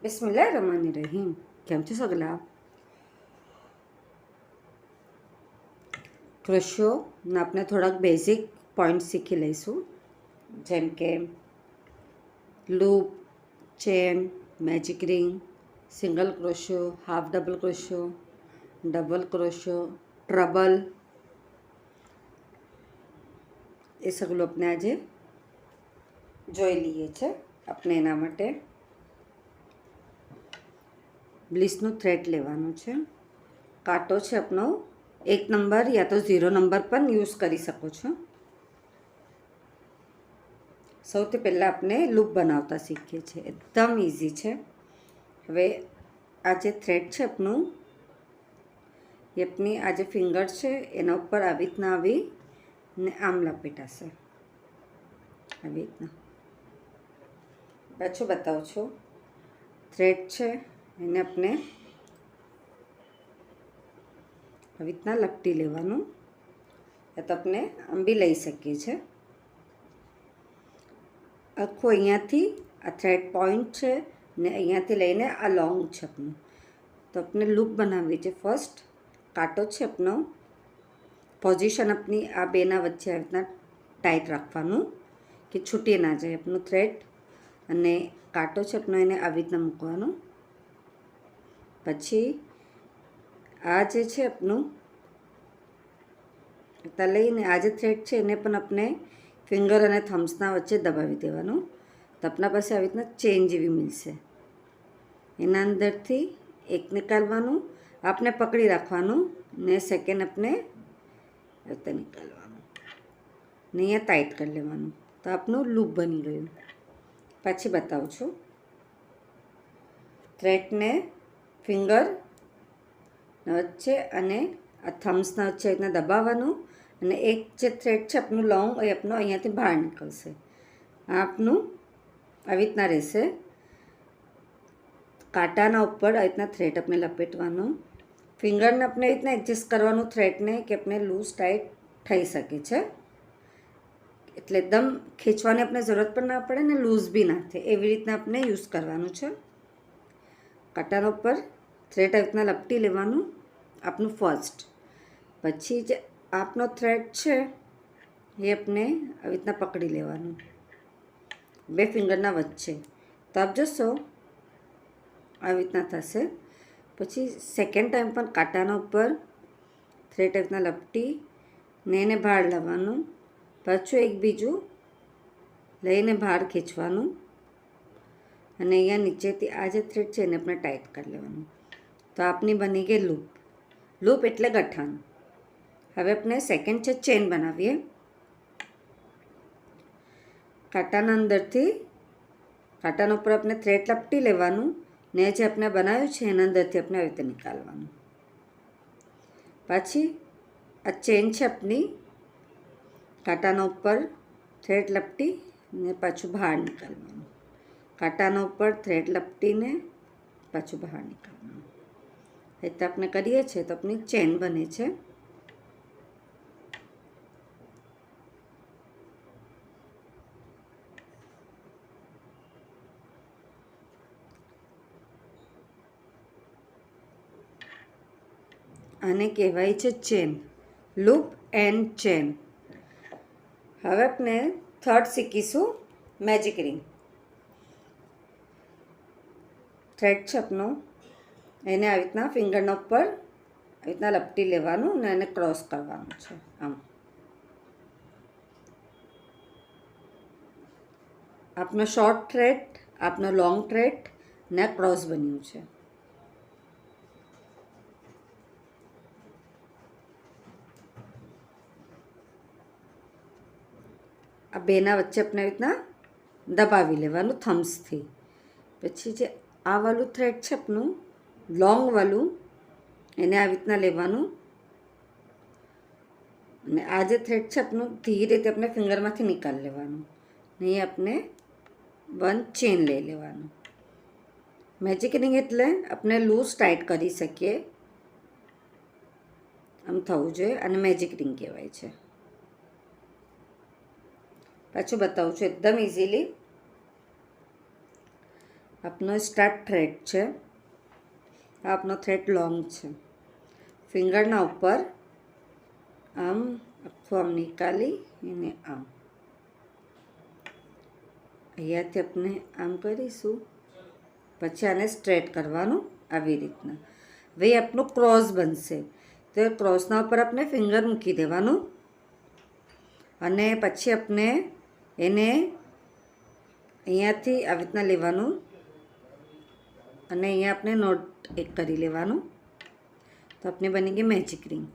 બિસ્મિલ્લાહિર્રહમાનિર્રહીમ. કેમ છો સગલા? ક્રોશિયોના આપણે થોડાક બેઝિક પોઈન્ટ શીખી લઈશું, જેમ કે loop, chain, magic ring, single ક્રોશિયો, હાફ ડબલ ક્રોશિયો, ડબલ ક્રોશિયો, ટ્રબલ. એ સગલું આપણે આજે જોઈ લઈએ છે. આપણે એના માટે બ્લીસનું થ્રેડ લેવાનું છે. કાંટો છે આપણો 1 નંબર યા તો 0 નંબર પણ યુઝ કરી શકો છો. સૌથી પહેલાં આપણે લૂપ બનાવતા શીખીએ છીએ. એકદમ ઇઝી છે. હવે આ જે થ્રેડ છે આપણું, એ આપણી આ જે ફિંગર છે એના ઉપર આવી રીતના આવી ને આમ લપેટાશે, આવી રીતના. પાછું બતાવું છું. થ્રેડ છે એને આપણે આવી રીતના લપટી લેવાનું. એ તો આપણે આમ બી લઈ શકીએ છીએ. આખું અહીંયાથી આ થ્રેડ પોઈન્ટ છે ને અહીંયાથી લઈને આ લોંગ છે આપણું. તો આપણે લૂપ બનાવવી છે. ફર્સ્ટ કાંટો છે આપણો, પોઝિશન આપણી આ બેના વચ્ચે આવી રીતના ટાઈટ રાખવાનું કે છૂટી ના જાય આપણું થ્રેડ. અને કાંટો છે આપણો એને આવી રીતના મૂકવાનો. પછી આ જે છે આપણું ત્યાં લઈને આ જે થ્રેડ છે એને પણ આપણે ફિંગર અને થમ્સના વચ્ચે દબાવી દેવાનું. તો આપણા પાસે આવી રીતના ચેન જેવી મળશે. એના અંદરથી એક નીકાળવાનું, આપણે પકડી રાખવાનું ને સેકન્ડ આપણે રીતે નીકાળવાનું ને અહીંયા ટાઈટ કરી લેવાનું. તો આપણું લૂપ બની ગયું. પાછી બતાવું છું. થ્રેડને ફિંગર વચ્ચે અને આ થમ્સના વચ્ચે રીતના દબાવવાનું અને એક જે થ્રેડ છે આપણું લોંગ એ આપણું અહીંયાથી બહાર નીકળશે. આ આપણું આવી રીતના રહેશે. કાંટાના ઉપર આવી રીતના થ્રેડ આપણે લપેટવાનું. ફિંગરને આપણે એ રીતના એડજસ્ટ કરવાનું થ્રેડને કે આપણે લૂઝ ટાઈટ થઈ શકે છે. એટલે એકદમ ખેંચવાની આપણે જરૂરત પણ ના પડે ને લૂઝ બી ના થાય, એવી રીતના આપણે યુઝ કરવાનું છે. કાંટાના ઉપર થ્રેડ આવી રીતના લપટી લેવાનું આપણું ફર્સ્ટ. પછી જે આપનો થ્રેડ છે એ આપણે આવી રીતના પકડી લેવાનું બે ફિંગરના વચ્ચે. તો આપ જોશો આવી રીતના થશે. પછી સેકન્ડ ટાઈમ પણ કાંટાના ઉપર થ્રેડ આવી રીતના લપટી ને એને બહાર લાવવાનું. પાછું એક બીજું લઈને બહાર ખેંચવાનું અને અહીંયા નીચેથી આ જે થ્રેડ છે એને આપણે ટાઈટ કરી લેવાનું. તો આપની બની ગઈ લૂપ. લૂપ એટલે ગઠાણ. હવે આપણે સેકન્ડ છે ચેન બનાવીએ. કાંટાના અંદરથી કાંટાના ઉપર આપણે થ્રેડ લપટી લેવાનું ને જે આપણે બનાવ્યું છે એના અંદરથી આપણે આવી રીતે નીકાળવાનું. પાછી આ ચેન છે આપણી, કાંટાના ઉપર થ્રેડ લપટી ને પાછું બહાર નીકાળવાનું. કાંટાના ઉપર થ્રેડ લપટીને પાછું બહાર નીકાળવાનું. એ રીતે આપણે કરીએ છીએ તો આપણી ચેન બને છે. આને કહેવાય છે ચેન, લૂપ એન્ડ ચેન. હવે આપણે થર્ડ શીખીશું મેજિક રિંગ. થ્રેડ છે આપણો એને આવી રીતના ફિંગરના ઉપર આવી રીતના લપટી લેવાનું અને એને ક્રોસ કરવાનું છે આમ. આપનો શોર્ટ થ્રેડ, આપનો લોંગ થ્રેડ ને ક્રોસ બન્યું છે. આ બેના વચ્ચે આપણે આવી રીતના દબાવી લેવાનું થમ્સથી. પછી જે આ વાળું થ્રેડ છે આપણું લોંગ વાળું એને આવી રીતના લેવાનું અને આ જે થ્રેડ છે આપણું ધીરે રીતે આપણે ફિંગરમાંથી નીકાળી લેવાનું ને એ આપણે વન ચેન લઈ લેવાનું. મેજિક રિંગ એટલે આપણે લૂઝ ટાઈટ કરી શકીએ આમ થવું જોઈએ અને મેજિક રિંગ કહેવાય છે. પાછું બતાવું છું એકદમ ઇઝીલી. આપનો સ્ટાર્ટ થ્રેડ છે, આ આપનો થ્રેડ લોંગ છે. ફિંગરના ઉપર આમ આખું આમ નીકાળી અને આમ અહીંયાથી આપણે આમ કરીશું, પછી આને સ્ટ્રેટ કરવાનું આવી રીતના. હવે આપણું ક્રોસ બનશે, તો ક્રોસના ઉપર આપણે ફિંગર મૂકી દેવાનું અને પછી આપણે એને અહીંયાથી આવી રીતના લેવાનું અને અહીંયા આપણે નોટ એક કરી લેવાનું. તો આપણે બની ગઈ મેજિક રિંગ.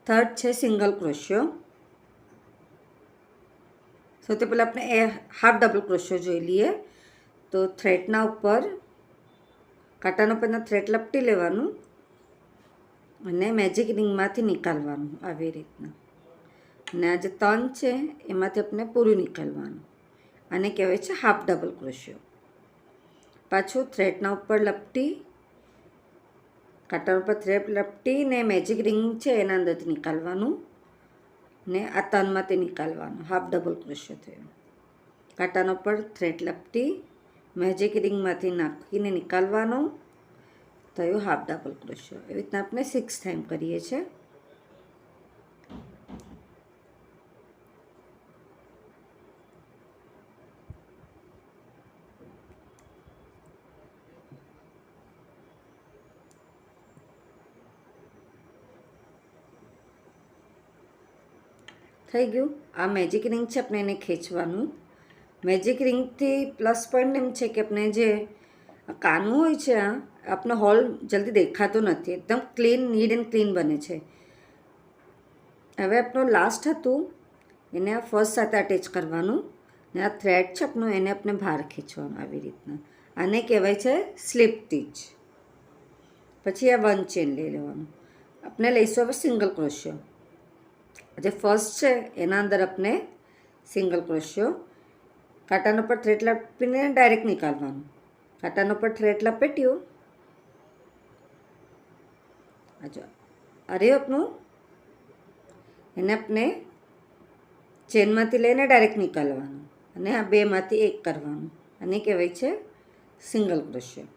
થર્ડ છે સિંગલ ક્રોશિયો. સૌથી પહેલાં આપણે એ હાફ ડબલ ક્રોશિયો જોઈ લઈએ. તો થ્રેડના ઉપર કાંટાના ઉપરના થ્રેડ લપટી લેવાનું અને મેજિક રિંગમાંથી નીકાળવાનું આવી રીતના. અને આ જે 3 છે એમાંથી આપણે પૂરું નીકાળવાનું. આને કહેવાય છે હાફ ડબલ ક્રોશિયો. પાછું થ્રેડના ઉપર લપટી, કાંટા ઉપર થ્રેડ લપટીને મેજિક રિંગ છે એના અંદરથી નીકાળવાનું ને આ 3માંથી નીકાળવાનું. હાફ ડબલ ક્રોશિયો થયો. કાંટાના ઉપર થ્રેડ લપટી મેજિક રિંગમાંથી નાખીને નીકાળવાનું થયું હાફ ડબલ ક્રોશિયો. એવી રીતના આપણે 6 ટાઈમ કરીએ છીએ. થઈ ગયું. આ મેજિક રિંગ છે, આપણે એને ખેંચવાનું. મેજિક રિંગથી પ્લસ પોઈન્ટ એમ છે કે આપણે જે કાનું હોય છે આ આપણો હોલ જલ્દી દેખાતો નથી, એકદમ ક્લીન, નીટ એન્ડ ક્લીન બને છે. હવે આપણું લાસ્ટ હતું એને આ ફર્સ્ટ સાથે અટેચ કરવાનું ને આ થ્રેડ છે આપણું એને આપણે બહાર ખેંચવાનું આવી રીતના. આને કહેવાય છે સ્લીપ સ્ટીચ. પછી આ 1 ચેન લઈ લેવાનું. આપણે લઈશું હવે સિંગલ ક્રોશિયો. જે ફર્સ્ટ છે એના અંદર આપણે સિંગલ ક્રોશિયો, કાંટાના પર થ્રેડ લપેટીને ડાયરેક્ટ નીકાળવાનું. કાંટાના પર થ્રેડ લપેટ્યું, અરે આપનું એને આપણે ચેનમાંથી લઈને ડાયરેક્ટ નીકાળવાનું અને આ 2માંથી 1 કરવાનું. આને કહેવાય છે સિંગલ ક્રોશિયો.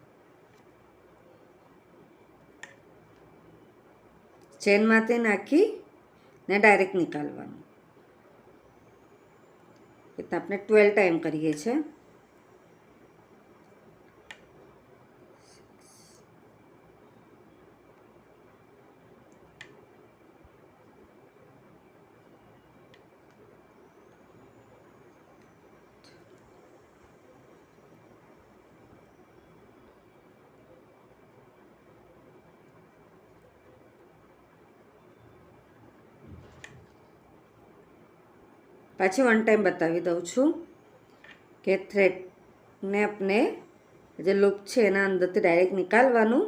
ચેનમાંથી નાખી ને ડાયરેક્ટ નીકાળવાનું. એટલે આપણે 12 ટાઈમ કરીએ છીએ. પાછી 1 ટાઈમ બતાવી દઉં છું કે થ્રેડને આપણે જે લૂપ છે એના અંદરથી ડાયરેક્ટ નીકાળવાનું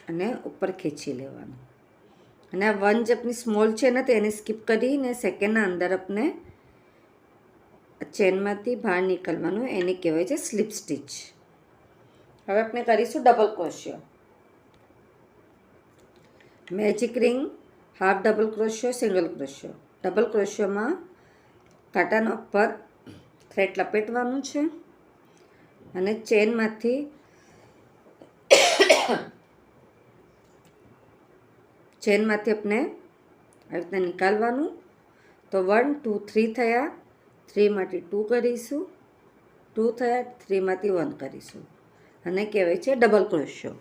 અને ઉપર ખેંચી લેવાનું. અને આ 1 જે આપણી સ્મોલ છે ને તેને સ્કીપ કરીને સેકન્ડના અંદર આપણે ચેનમાંથી બહાર નીકળવાનું, એને કહેવાય છે સ્લીપ સ્ટીચ. હવે આપણે કરીશું ડબલ ક્રોશિયો. મેજિક રિંગ, હાફ ડબલ ક્રોશિયો, સિંગલ ક્રોશિયો. ડબલ ક્રોશિયોમાં કાંટાના ઉપર થ્રેડ લપેટવાનું છે અને ચેનમાંથી આપણે આવી રીતના નીકાળવાનું. તો 1 2 3 થયા, 3માંથી 2 કરીશું, 2 થયા, 3માંથી 1 કરીશું. અને કહેવાય છે ડબલ ક્રોશિયો.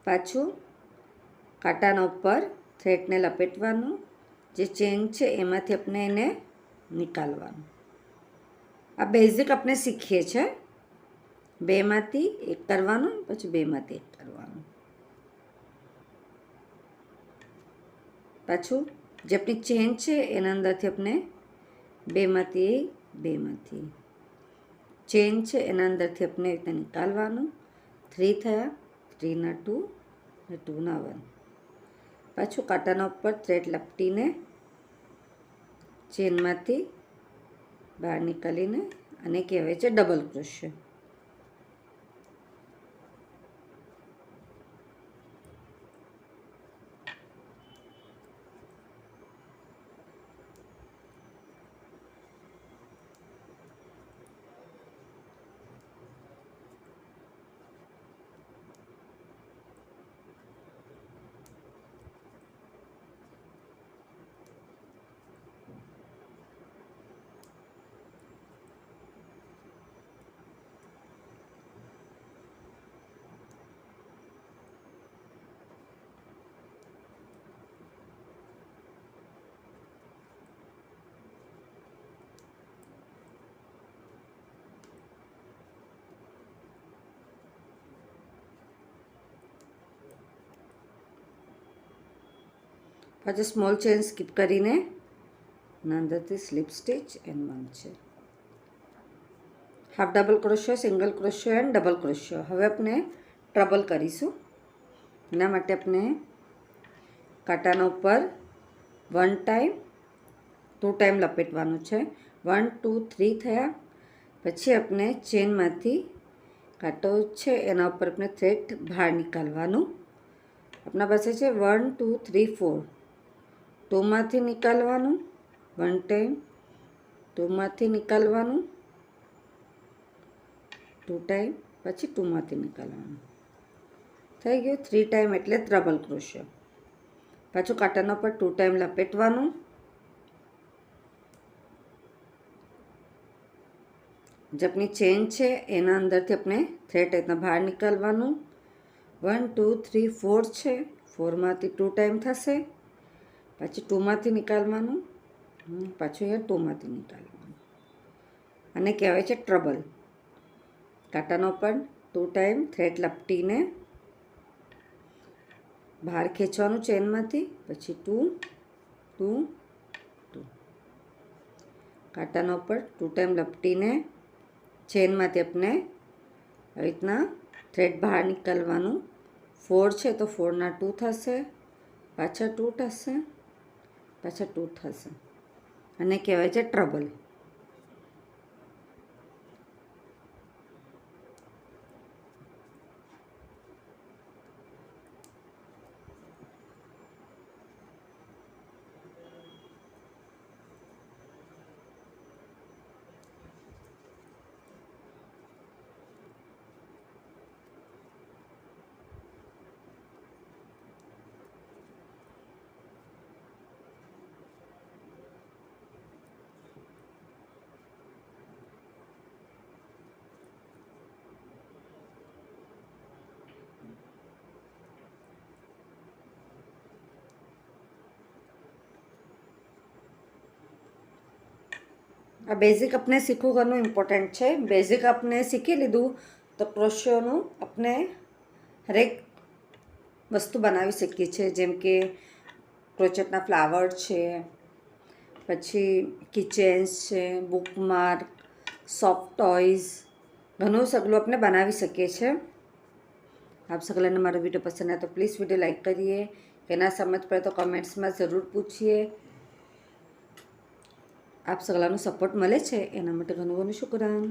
પાછું કાંટાના ઉપર થ્રેડને લપેટવાનું, જે ચેન છે એમાંથી આપણે એને નીકાળવાનું. આ બેઝિક આપણે શીખીએ છીએ. 2માંથી 1 કરવાનું, પછી 2માંથી 1 કરવાનું. પાછું જે આપણી ચેન છે એના અંદરથી આપણે 2માંથી ચેન છે એના અંદરથી આપણે રીતે નીકાળવાનું. 3 થયા, 3ના 2 અને 2ના 1. પાછું કાંટાના ઉપર થ્રેડ લપટીને ચેનમાંથી બહાર નીકાળીને આને કહેવાય છે ડબલ ક્રોશિયો. પછી સ્મોલ ચેન સ્કીપ કરીને અંદરથી સ્લીપ સ્ટિચ એન્ડ 1 છે, હાફ ડબલ ક્રોશિયો, સિંગલ ક્રોશિયો એન્ડ ડબલ ક્રોશિયો. હવે આપણે ટ્રબલ કરીશું. એના માટે આપણે કાંટાના ઉપર 1 ટાઈમ 2 ટાઈમ લપેટવાનું છે. 1 2 3 થયા પછી આપણે ચેનમાંથી કાંટો છે એના ઉપર આપણે થ્રેડ બહાર નીકાળવાનું. આપણા પાસે છે 1 2 3 4, 2માંથી નીકાળવાનું, 1 ટાઈમ, 2માંથી નીકાળવાનું, 2 ટાઈમ, પછી 2માંથી નીકાળવાનું. થઈ ગયું. 3 ટાઈમ એટલે ટ્રબલ ક્રોશિયો. પાછું કાંટાના પર 2 ટાઈમ લપેટવાનું. જે આપણી ચેન છે એના અંદરથી આપણે થ્રેડ રીતના બહાર નીકાળવાનું. 1 2 3 4 છે, 4માંથી 2 ટાઈમ થશે, પછી 2માંથી નીકાળવાનું, પાછું અહીંયા 2માંથી નીકાળવાનું. અને કહેવાય છે ટ્રબલ. કાંટાનો ઉપર 2 ટાઈમ થ્રેડ લપટીને બહાર ખેંચવાનું ચેનમાંથી, પછી 2 2 2. કાંટાના ઉપર 2 ટાઈમ લપટીને ચેનમાંથી આપણે આવી રીતના થ્રેડ બહાર નીકાળવાનું. 4 છે તો 4ના 2 થશે, પાછા 2 થશે, પાછા 2 થશે, અને કહેવાય છે ટ્રબલ. આ બેઝિક આપણે શીખવું ઘણું ઇમ્પોર્ટન્ટ છે. બેઝિક આપણે શીખી લીધું તો ક્રોશિયોનું આપણે હરેક વસ્તુ બનાવી શકીએ છીએ. જેમ કે ક્રોચેટના ફ્લાવર છે, પછી કિચેન્સ છે, બુકમાર્ક, સોફ્ટ ટોયઝ, ઘણું સગલું આપણે બનાવી શકીએ છીએ. આપ સગલાને મારો વિડીયો પસંદ આવે તો પ્લીઝ વિડીયો લાઈક કરીએ. કે ના સમજ પડે તો કમેન્ટ્સમાં જરૂર પૂછીએ. આપ સગલાનો સપોર્ટ મળે છે એના માટે ઘણું ઘણું શુક્રાન.